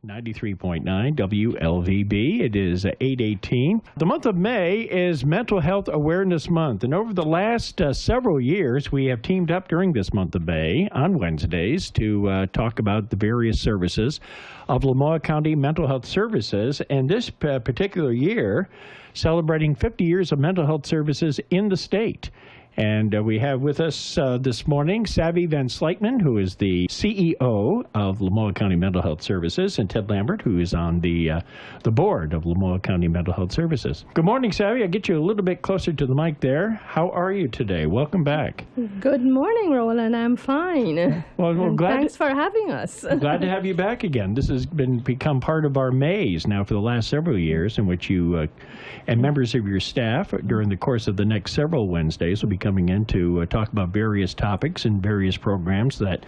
93.9 WLVB. It is 8:18. The month of May is Mental Health Awareness Month, and over the last several years, we have teamed up during this month of May on Wednesdays to talk about the various services of Lamoille County Mental Health Services, and this particular year, celebrating 50 years of mental health services in the state. And we have with us this morning Savvy Van Slykeman, who is the CEO of Lamoille County Mental Health Services, and Ted Lambert, who is on the board of Lamoille County Mental Health Services. Good morning, Savvy. I'll get you a little bit closer to the mic there. How are you today? Welcome back. Good morning, Roland. I'm fine. Well, we're glad. Thanks for having us. Glad to have you back again. This has become part of our Mays now for the last several years, in which you and members of your staff during the course of the next several Wednesdays will be coming in to talk about various topics and various programs that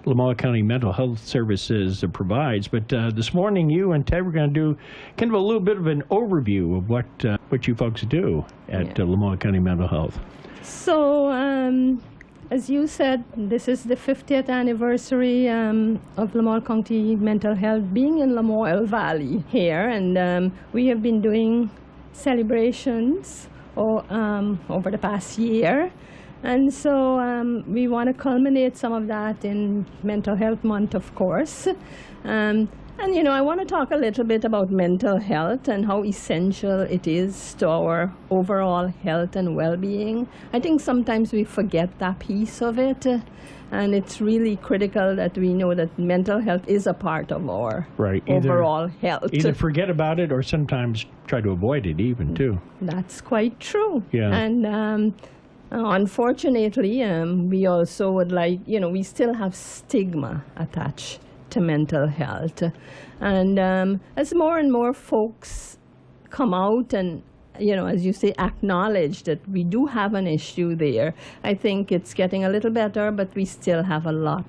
Lamoille County Mental Health Services provides. But this morning, you and Ted were going to do kind of a little bit of an overview of what you folks do at Lamoille County Mental Health. So, as you said, this is the 50th anniversary of Lamoille County Mental Health being in Lamoille Valley here, and we have been doing celebrations over the past year. And so we want to culminate some of that in Mental Health Month, of course. And, you know, I want to talk a little bit about mental health and how essential it is to our overall health and well-being. I think sometimes we forget that piece of it. And it's really critical that we know that mental health is a part of our overall health. Either forget about it or sometimes try to avoid it even, too. That's quite true. Yeah. And unfortunately, we also would we still have stigma attached to mental health. And as more and more folks come out and, as you say, acknowledge that we do have an issue there, I think it's getting a little better, but we still have a lot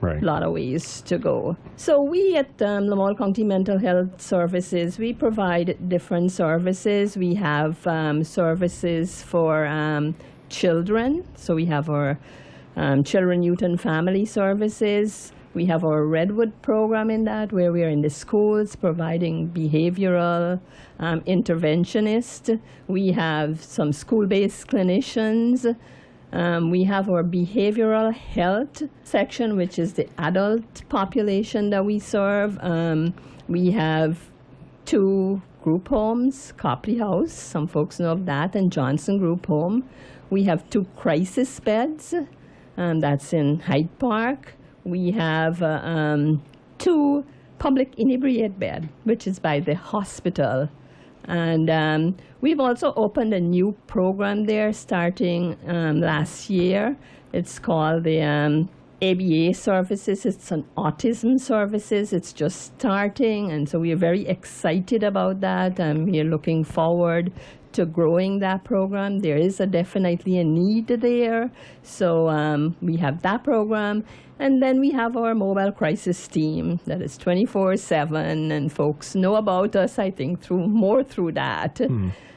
of ways to go. So we at Lamoille County Mental Health Services, we provide different services. We have services for children. So we have our Children, Youth, and Family Services. We have our Redwood program in that, where we are in the schools providing behavioral interventionists. We have some school-based clinicians. We have our behavioral health section, which is the adult population that we serve. We have 2 group homes, Copley House, some folks know of that, and Johnson Group Home. We have 2 crisis beds, that's in Hyde Park. We have 2 public inebriate beds, which is by the hospital. And we've also opened a new program there starting last year. It's called the ABA services. It's an autism services. It's just starting, and so we are very excited about that. We're looking forward to growing that program. There is definitely a need there. So we have that program. And then we have our mobile crisis team that is 24/7, and folks know about us, I think, through that.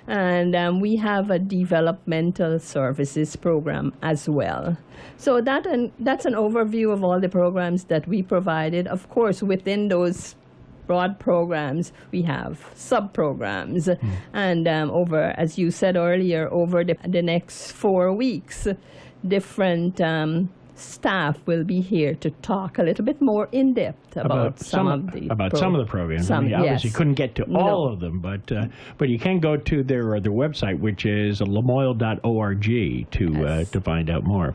And we have a developmental services program as well. So that's an overview of all the programs that we provided. Of course, within those broad programs, we have sub-programs. And as you said earlier, over the next 4 weeks, different staff will be here to talk a little bit more in depth about some of the programs. Obviously, couldn't get to all of them, but you can go to their website, which is lamoille.org, to find out more.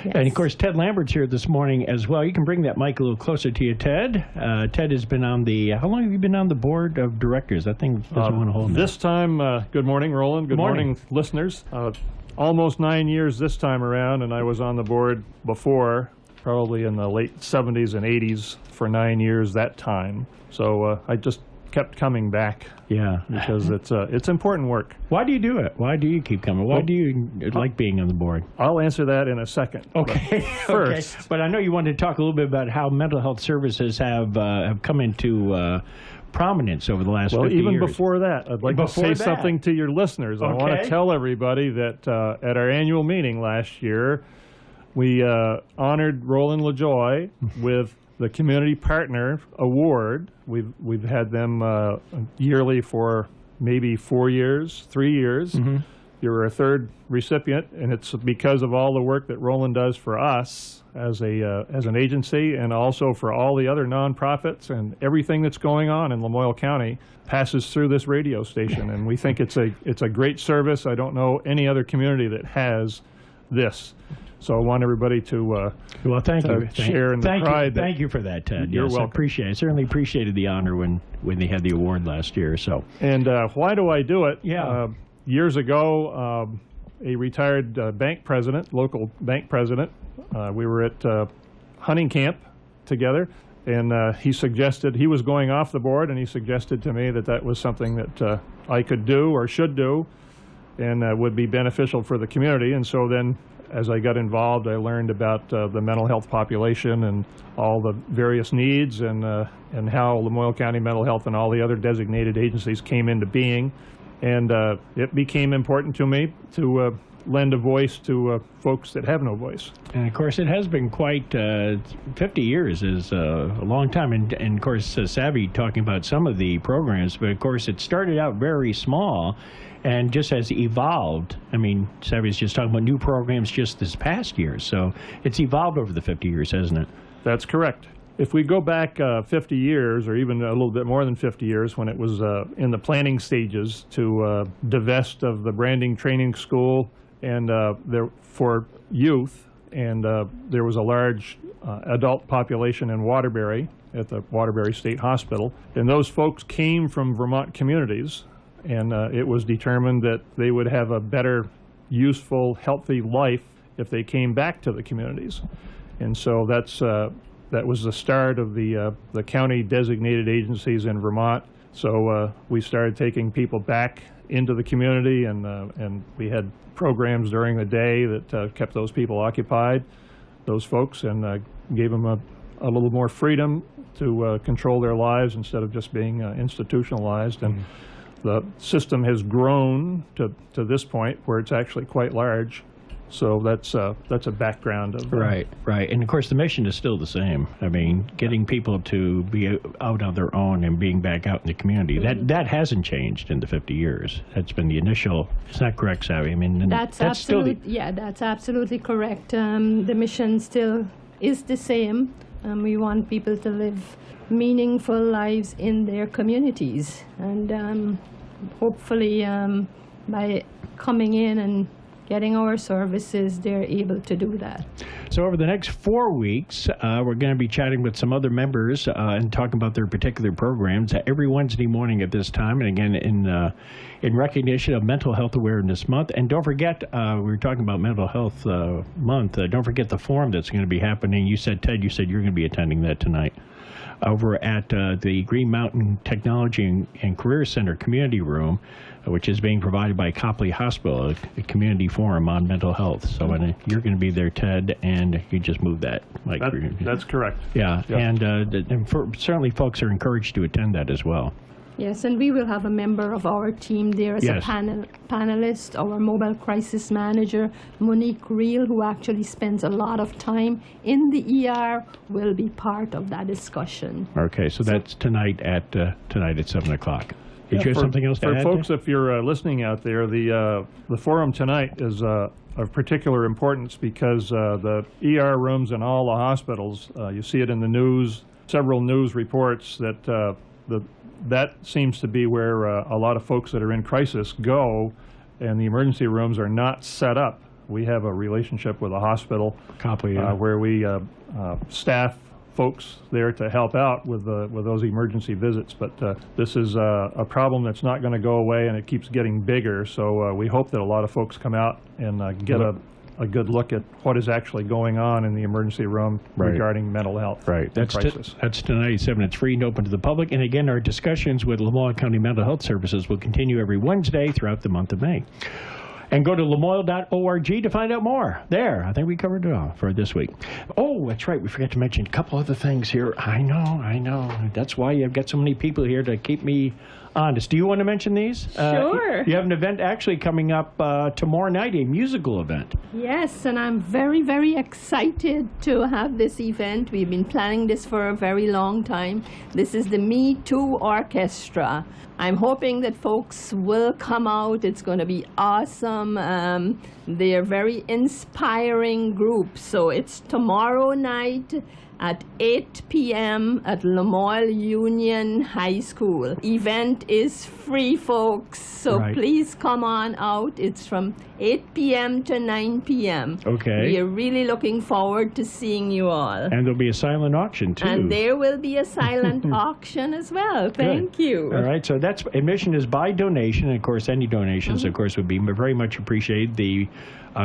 Yes. And of course, Ted Lambert's here this morning as well. You can bring that mic a little closer to you, Ted. Ted has been on how long have you been on the board of directors? That thing doesn't want to hold this time. Good morning, Roland. Good morning, listeners. Almost 9 years this time around, and I was on the board before, probably in the late 70s and 80s for 9 years that time. So I just kept coming back. Yeah. Because it's important work. Why do you do it? Why do you keep coming? Why do you like being on the board? I'll answer that in a second. Okay. First. Okay. But I know you wanted to talk a little bit about how mental health services have come into prominence over the last 50 years. Well, even before that, I'd like to say something to your listeners. I want to tell everybody that at our annual meeting last year, we honored Roland LaJoy with the Community Partner Award. We've had them yearly for maybe 4 years, 3 years. You're a third recipient, and it's because of all the work that Roland does for us as an agency, and also for all the other nonprofits, and everything that's going on in Lamoille County passes through this radio station. And we think it's a great service. I don't know any other community that has this. So I want everybody to well, thank you. Share in the pride. Thank you for that, Ted. You're yes, welcome. I appreciate it. I certainly appreciated the honor when they had the award last year. So. And why do I do it? Yeah. Years ago, a retired bank president, local bank president, we were at hunting camp together, and he was going off the board, and he suggested to me that was something that I could do or should do, and would be beneficial for the community. And so then, as I got involved, I learned about the mental health population and all the various needs, and how Lamoille County Mental Health and all the other designated agencies came into being. And it became important to me to lend a voice to folks that have no voice. And of course, it has been quite 50 years is a long time. And of course, Savvy talking about some of the programs, but of course, it started out very small and just has evolved. I mean, Savvy's just talking about new programs just this past year. So it's evolved over the 50 years, hasn't it? That's correct. If we go back 50 years, or even a little bit more than 50 years, when it was in the planning stages to divest of the branding training school and for youth, and there was a large adult population in Waterbury at the Waterbury State Hospital, and those folks came from Vermont communities, and it was determined that they would have a better, useful, healthy life if they came back to the communities. And so that was the start of the county designated agencies in Vermont. So we started taking people back into the community, and we had programs during the day that kept those people occupied, those folks, and gave them a little more freedom to control their lives instead of just being institutionalized. And the system has grown to this point where it's actually quite large. So that's a background of right, and of course the mission is still the same. I mean, getting people to be out on their own and being back out in the community, that hasn't changed in the 50 years. That's been the initial. It's not correct, Savvy. I mean, that's absolutely correct. The mission still is the same. We want people to live meaningful lives in their communities, and hopefully by coming in and getting our services, they're able to do that. So over the next 4 weeks, we're going to be chatting with some other members and talking about their particular programs every Wednesday morning at this time, and again in recognition of Mental Health Awareness Month. And don't forget, we were talking about Mental Health Month. Don't forget the forum that's going to be happening. You said, Ted, you're going to be attending that tonight over at the Green Mountain Technology and Career Center Community Room, which is being provided by Copley Hospital, a community forum on mental health. So you're going to be there, Ted, and you just moved that. That's correct. Yeah, yep. And certainly folks are encouraged to attend that as well. Yes, and we will have a member of our team there as a panelist, our mobile crisis manager, Monique Reel, who actually spends a lot of time in the ER, will be part of that discussion. Okay, so that's tonight at 7 o'clock. Is there something else to add? For folks, if you're listening out there, the forum tonight is of particular importance because the ER rooms in all the hospitals, you see it in the news, several news reports that seems to be where a lot of folks that are in crisis go, and the emergency rooms are not set up. We have a relationship with a hospital where we staff folks there to help out with those emergency visits. But this is a problem that's not going to go away, and it keeps getting bigger. So we hope that a lot of folks come out and get a good look at what is actually going on in the emergency room regarding mental health. Right. That's tonight at 7. It's free and open to the public. And again, our discussions with Lamoille County Mental Health Services will continue every Wednesday throughout the month of May. And go to lamoille.org to find out more. There, I think we covered it all for this week. Oh, that's right. We forgot to mention a couple other things here. I know. That's why you've got so many people here to keep me honest. Do you want to mention these? Sure. You have an event actually coming up tomorrow night, a musical event. Yes, and I'm very, very excited to have this event. We've been planning this for a very long time. This is the Me Too Orchestra. I'm hoping that folks will come out. It's going to be awesome. They're very inspiring group. So it's tomorrow night at 8 p.m. at Lemoyle Union High School. Event is free, folks, so please come on out. It's from 8 p.m. to 9 p.m. Okay. We are really looking forward to seeing you all. And there'll be a silent auction, too. And there will be a silent auction as well. Thank you. All right, so that's admission is by donation. And of course, any donations, of course, would be very much appreciated. The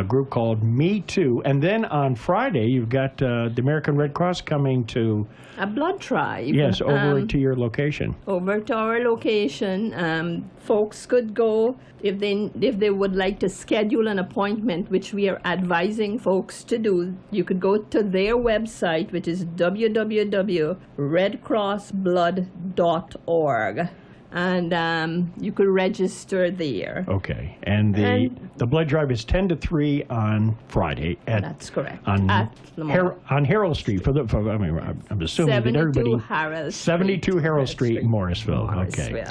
group called Me Too. And then on Friday, you've got the American Red Cross coming to... A blood drive. Yes, over to your location. Over to our location. Folks could go if they would like to schedule an appointment, which we are advising folks to do. You could go to their website, which is www.redcrossblood.org. And you could register there. Okay. And the blood drive is 10 to 3 on Friday. That's correct. On on Harold Street. I'm assuming that everybody... 72 Harold Street in Morrisville. Okay.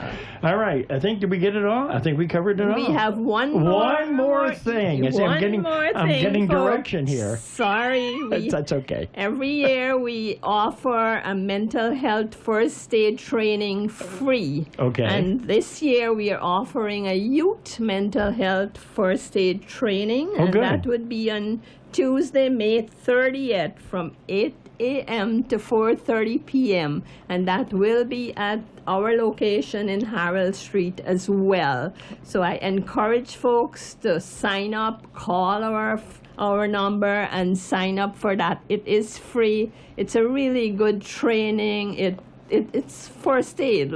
All right. Did we get it all? I think we covered it all. We have one more thing. I'm getting direction here. Sorry. That's okay. Every year we offer a mental health first aid training free. Okay. And this year we are offering a youth mental health first aid training. And that would be on Tuesday, May 30th from 8 a.m. to 4:30 p.m. And that will be at our location in Harold Street as well. So I encourage folks to sign up, call our number and sign up for that. It is free. It's a really good training. It's first aid,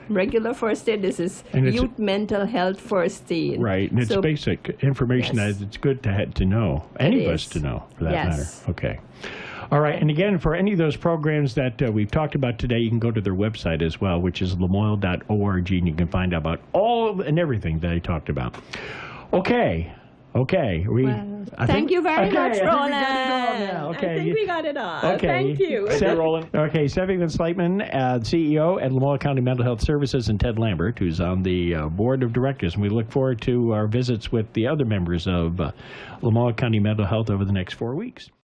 regular first aid. This is youth mental health first aid. Right, and it's basic information that it's good to know. Any of us to know, for that matter. Okay. All right, and again, for any of those programs that we've talked about today, you can go to their website as well, which is lemoyle.org, and you can find out about all and everything that I talked about. Okay. Thank you very much, Roland. I think we got it all. Okay. Thank you. Thank you, Roland. Okay, Stephanie Van Slytman, CEO at Lemoyle County Mental Health Services, and Ted Lambert, who's on the board of directors. And we look forward to our visits with the other members of Lemoyle County Mental Health over the next 4 weeks.